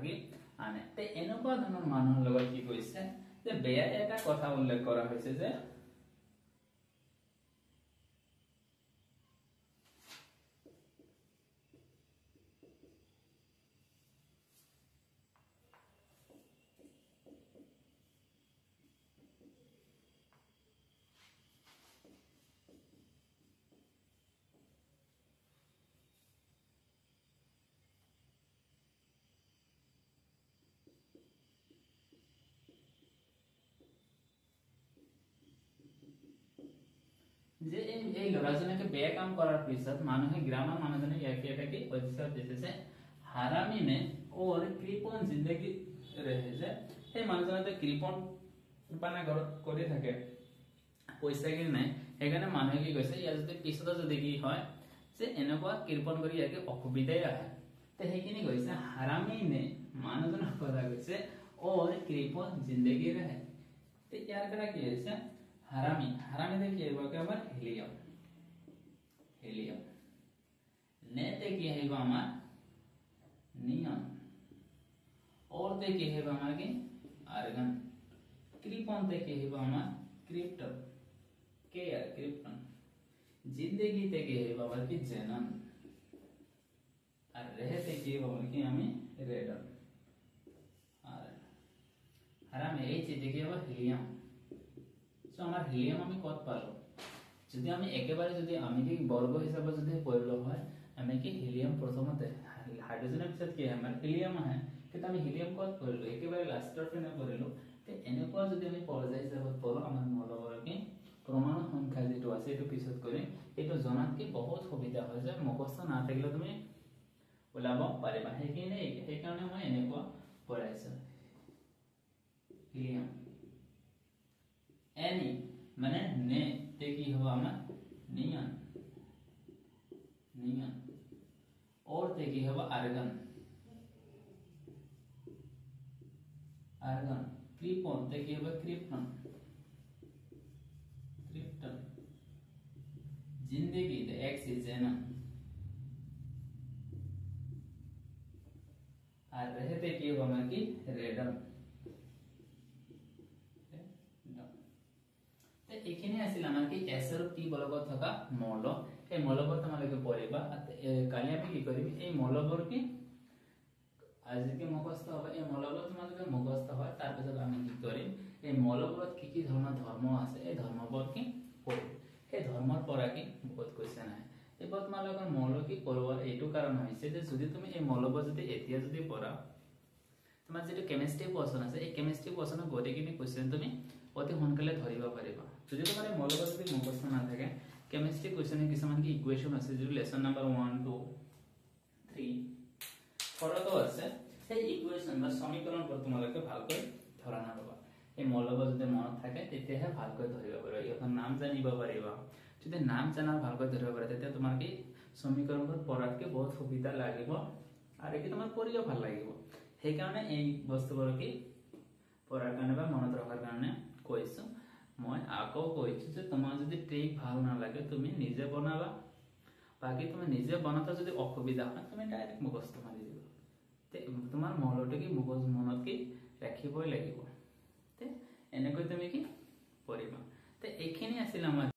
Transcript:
ভাগি আনে তে এনেকুৱা ধৰণৰ মানুহৰ লগত কি কৈছে যে বেয়া এটা কথা উল্লেখ কৰা হৈছে যে যে এই লৰাজনকে বেয়া কাম কৰাৰ পিছত মানুহে গ্ৰামৰ মানুহজনে ইয়াকে এটা কি অভিশাপ দিতেছে হাৰামি নে और কৃপণ জিন্দগী ৰহে যে এই মানুহজনে কৃপণ পানা ঘৰত কৰি থাকে পইচা কি নাই সেইকাৰণে মানুহে কি কৈছে ইয়াৰ যদি পিছতো যদি কি হয় যে এনেকুৱা কৃপণ কৰি ইয়াকে অসুবিধাই আহে তে সেইখিনি কৈছে হাৰামি নে মানুহজনৰ কথা কৈছে और কৃপণ জিন্দগী ৰহে তে ইয়াৰ পৰা কি হৈছে হারামি হারামি देखिए এবারে আবার হিলিয়াম হিলিয়াম নেতে কি হইবা আমার নিয়ন और देखिए হইবা আমার কি আর্গন ক্রিপন থেকে হইবা আমার ক্রিপ্টন কে আর ক্রিপ্টন জিন্দেগি থেকে হইবা আমার কি জেনন আর রহতে কি হইবা আমার কি আমি রেডন আর হারামি এই যে देखिए আবার হিলিয়াম সো আমার হিলিয়াম আমি কত পালো যদি আমি একেবারে যদি আমি কি বর্গ হিসাবে যদি পড়লো হয় আমি কি হিলিয়াম প্রথমতে হাইড্রোজেনের পিছত কি আমাৰ হিলিয়াম আহে কিন্তু আমি হিলিয়াম কত পড়লো একেবাৰে লাস্টৰ পিনে পড়লো তে এনেকুৱা যদি আমি পৰ্যায় হিচাপত পঢ়ো আমাৰ মূলবৰ কি প্ৰমাণ সংখ্যা যেটো আছে এটো পিছত কৰিম এটো জনাত কি বহুত সুবিধা হয় যে মুখস্থ না থাকিলে তুমি ওলাব পাৰিবা সেইকাৰণে মই এনেকুৱা পঢ়াইছো হিলিয়াম एनी माने ने ते की हो आमा नियन नियन और ते की हो आर्गन आर्गन क्रिप्टन ते की हो क्रिप्टन क्रिप्टन जिंदगी द ऑक्सीजन আর रहते की हो आमा की रेडन এখানে আছিল আমাৰ কি s আৰু p বলগত থকা মৌল এই মৌলবোৰ তোমালোকে পঢ়িবা কালি আমি কি কৰিম এই মৌলবোৰ কি আজিকে মুখস্থ হবে এই মৌলবোৰ তোমালোকে মুখস্থ হয় তাৰ পিছত আমি কি কৰিম এই মৌলবোৰত কি ধৰণৰ ধৰ্ম আছে এই ধৰ্মবোৰ কি পঢ়িম এই ধৰ্মৰ পৰা কি বহুত কোৱেশ্চন আহে এবাৰ তোমালোকৰ মৌল কি পঢ়োৱাৰ এইটো কাৰণ হৈছে যে যদি তুমি এই মৌলবোৰ যদি এতিয়া যদি পঢ়া তোমাৰ যেটো কেমিষ্ট্ৰি পোৰছন আছে এই কেমিষ্ট্ৰি পোৰছনৰ গটেখিনি কোৱেশ্চন তুমি অতি সোনকালে ধৰিব পাৰিবা যদি তোমাৰ মৌলবোৰ যদি মুখস্থ না থাকে কেমিষ্ট্ৰি কোৱেশ্চনে কিছুমান কি ইকুৱেচন আছে যেটো লেসন নম্বৰ 1 2 3 ফৰতো আছে সেই ইকুৱেচন বা সমীকৰণবোৰ তোমালোকে ভালকৈ ধৰা নাপাবা এই মৌলবোৰ যদি মনত থাকে তেতিয়াহে ভালকৈ ধৰিব পাৰিবা ইয়াৰ নাম জানিব পাৰিবা যদি নাম জানাৰ ভালকৈ ধৰিব পাৰা তেতিয়া তোমাৰ কি সমীকৰণবোৰ পঢ়াতকে বহুত সুবিধা লাগিব আৰু কি তোমাৰ পঢ়িও ভাল লাগিব সেইকাৰণে এই বস্তুবোৰ কি পঢ়াৰ কাৰণে বা মনত ৰখাৰ কাৰণে কৈছো মই আকৌ কৈছো যে তোমাৰ যদি ট্ৰিক ভাল না লাগে তুমি নিজে বনাবা বাকি তুমি নিজে বনাতে যদি অসুবিধা হয় তুমি ডাইৰেক্ট মুখস্থ মাৰি দিবা তে তোমাৰ মৌলটো কি মুখস্থ মনত কি ৰাখিবই লাগিব তে এনেকৈ তুমি কি পঢ়িবা তে এইখিনি আছিল আমাৰ